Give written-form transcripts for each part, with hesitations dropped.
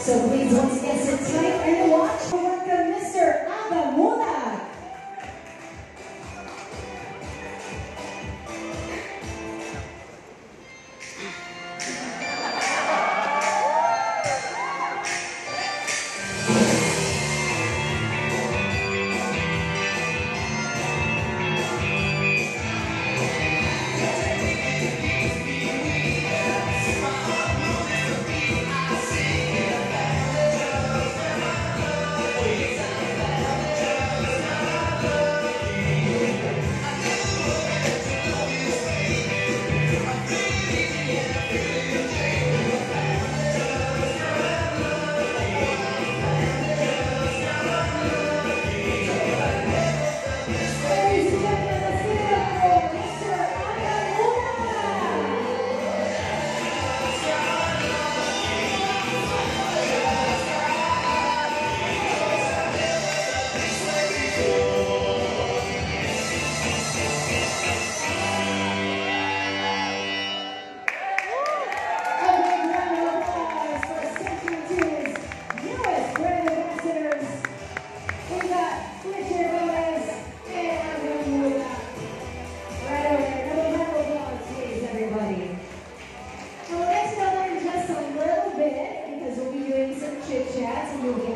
So please once again sit tight and watch. Welcome Mr. Agamula.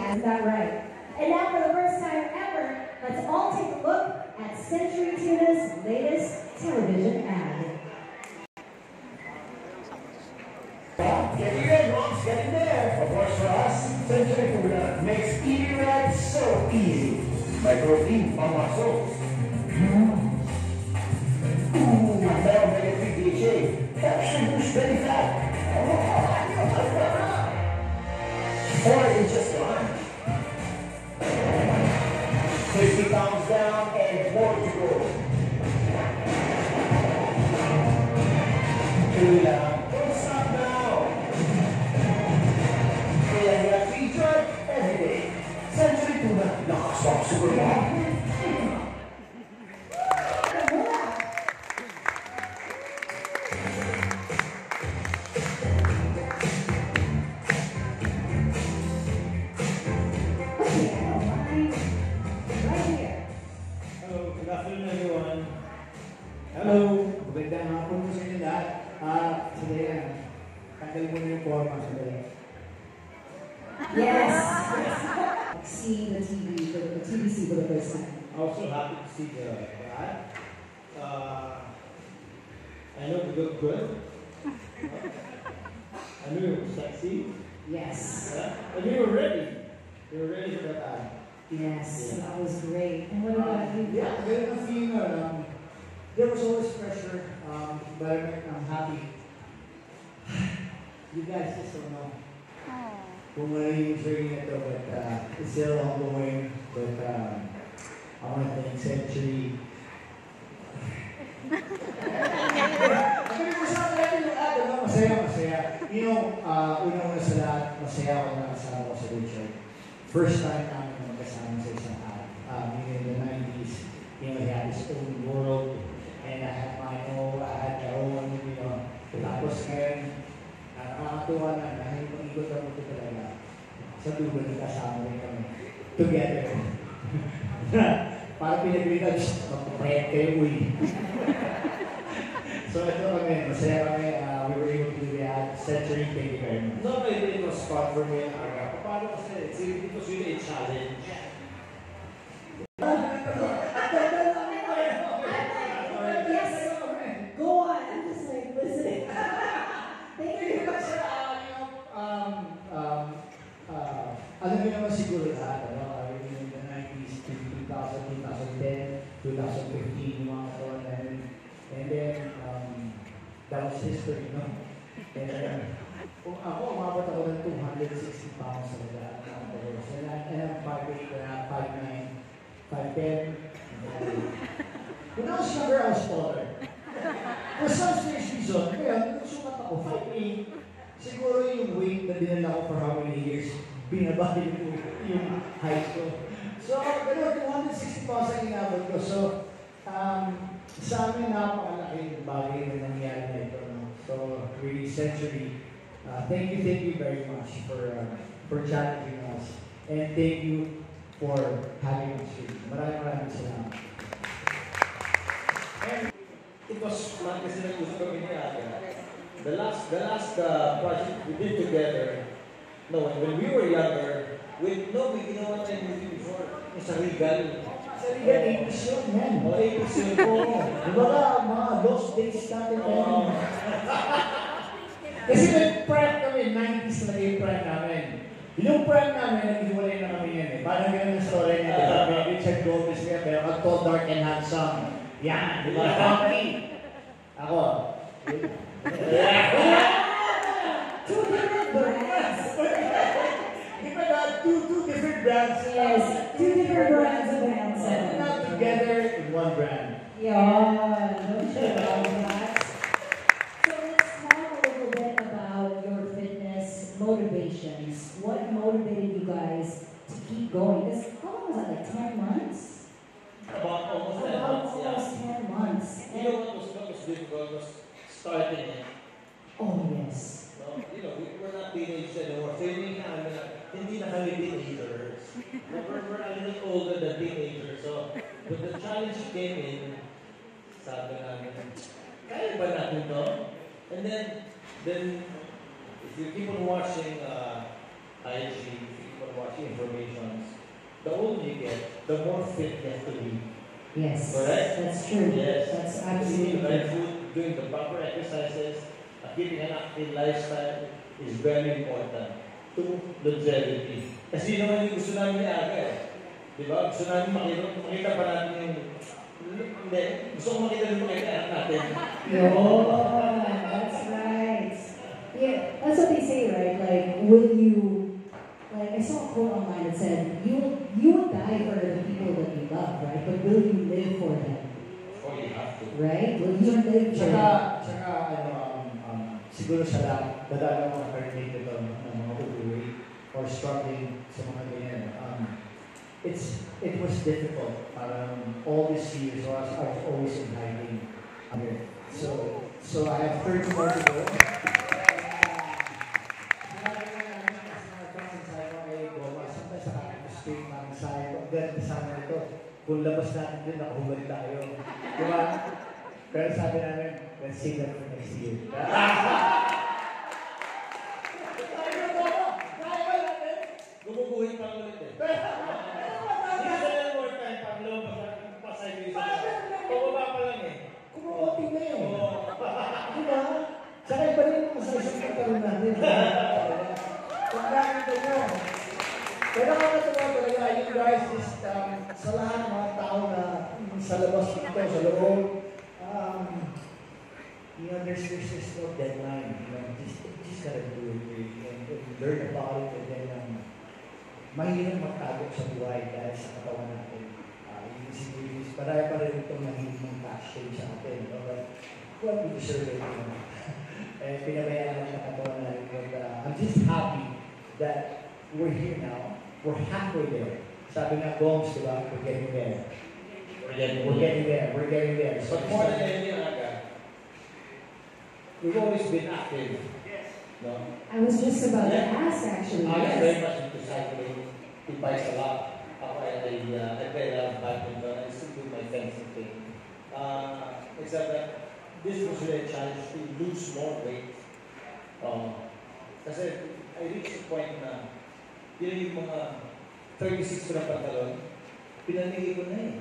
Is that right? And now for the first time ever, let's all take a look at Century Tuna's latest television ad. Getting in, Mom's getting there. Of course, for us, Century Tuna makes eating right so easy. Microbean from our souls. Now make a big DHA. Extra boost belly fat. Or it's just lunch. 50 pounds down and more to go. Don't stop now. Kaya you have to eat right every day. Century Tuna, nakaswak super long. Good afternoon, everyone. Hello. Magandang hapon po sa inyo lahat. Today, tanggal mo na yung forma sa dali. Yes. See the TVC for the first time. Also happy to see the ad. I know you look good. I know you're sexy. Yes. And you were ready. You were ready for that ad. Yes, that was great. And what about you? Yeah, good enough feeling. There was always pressure, but I'm happy. You guys just don't know. Kung ano yung journey na ito, but it's still ongoing. But I want to thank Century. Masaya. You know, una-una sa lahat, masaya ako na kasama ko sa Richard. First time namin magkasama sa isang ad. In the 90s, you know, he had his own world, and I had my own, you know. Tapos ngayon, nakakatuwa na, dahil mag-igot ako ito talaga. Sa dulo, nagkasama rin kami. Together. Para pinagalitan, magpapayat kayo, uy. So ito kami, masaya kami, we were able to do the ad. Century, thank you very much. No, it was fun for me. Paano kasi, it was really a challenge. Yes, go on. I'm just like listening. Thank you. Alam niyo naman siguro lahat, in the 90s, 2000, 2010, 2015, yung mga katawan namin. And then, that was history, no? And then, kung ako, umabot ako ng 260 pounds talaga. And I'm 5'8", 5'9", 5'10". When I was younger, I was taller. For some strange reason, kaya nagsukat ako 5'8". Siguro yung weight na dinala ko for how many years, binabalik ko yung height ko. So, pero 260 pounds ang inabot ko. So, sa amin napakalaking bagay na nangyari na ito. No? So, really, Century, thank you very much for for challenging us. And thank you for having us here. Maraming salamat. And it was fun kasi nag-usap kami ni Aga. The last project we did together, when we were younger, we ginawa na yung movie before. Sa Regal. Sa Regal, 80s yun, man. O, 80s yun po. Diba ka, mga lost days natin tayo. Kasi nag-prep kami, 90s na yung prep namin. Yung prep namin, nag-iwalay na kami yan eh. Parang ganun ang story niya, diba? May Richard Gomez niya, pero ang tall, dark, and handsome. Yan, diba? Funky. Ako. Two different brands. Diba na, two different brands. Yes, two different brands of hands. Not together in one brand. Yeah, no sure about that. So let's talk a little bit about your fitness motivations. What motivated you guys to keep going? Because how long was that, like 10 months? About almost 10 About months, yeah. almost 10 months. You know what was difficult was starting it. Oh, yes. No, we're not teenagers anymore. Feeling hindi na kami teenagers. We're a little older than teenagers. So, when the challenge came in, sabi namin, kaya ba natin to? And then if you keep on watching IG, if you keep on watching informations, the older you get, the more fit you have to be. Yes. Correct? That's true. Yes. That's Eating absolutely the right true. food, doing the proper exercises, keeping an active lifestyle is very important to longevity. Kasi yun naman yung gusto namin ni Aga eh. Diba? Gusto namin makita pa natin yung... Hindi. Gusto ko makita yung makita natin. Yeah, that's right. Yeah, that's what they say, right? Like, will you... Like, I saw a quote online that said, you will die for the people that you love, right? But will you live for them? Oh, you have to. Right? Will you live for them? Tsaka, siguro sa lahat, dadala mga karnate ito ng mga overweight or struggling sa mga ganyan. It was difficult. Parang all these years, I was always in hiding. Okay. So I have 30 more to go. Sometimes nakaka-straight namin sa ito. Ganito sana ito. Kung labas natin din, nakahubad tayo. Diba? Pero sabi namin, let's save that for next year. Gumuguhin pa ulit eh. Hindi ka na more time pag lumabas pa sa iyo. Pababa pa lang eh. Kumukuti na yun. Oo. Diba? Saka iba rin yung masasang pagkaroon natin. Pagkaroon nyo. Pero nakakatawa talaga, you guys, sa lahat ng mga tao na sa labas dito, sa loob, there's no deadline. Just gotta do it and learn about it, and then mahirap magtago sa buhay dahil sa katawan natin. You can see, parang pa rin itong mahilig ng cash sa atin. But we deserve it. And pinabayaan natin ang katawan natin. But I'm just happy that we're here now. We're halfway there. Sabi nga, Gomes, diba? We're getting there. We're getting there. But more than anything, Aga, we've always been active. No? I was just about to ask, actually. I'm Yes. very much into cycling. He bikes a lot. I play a lot of badminton. I still do my fencing thing. Except that this was really a challenge to lose more weight. Kasi I reached the point na yun yung mga 36 ko na pantalon, pinamili ko na eh.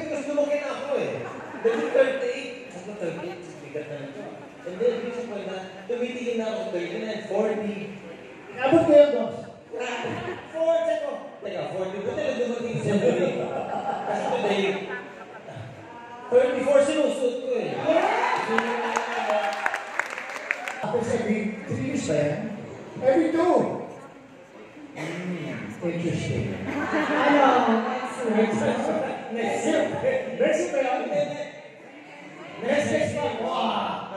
Because lumaki na ako eh. Then 38, ako 38, bigat na nito. And then reached the point na tumitingin na ako 39, 40. Abot kayo, Gomes. 40 ako. Teka, 40. Buti lang dumating sa today. Kasi today, 34 sinusuot ko eh. Happens every 3 years ba yan? Every 2. Interesting. Ano? Next Next year. Next year ba yan? Next month. Wow.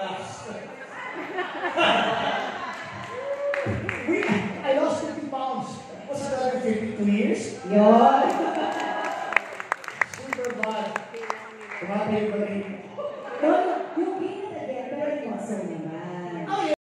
I lost 50 pounds. What's another 52 years? Yun. Super bad. Kumakain ba rin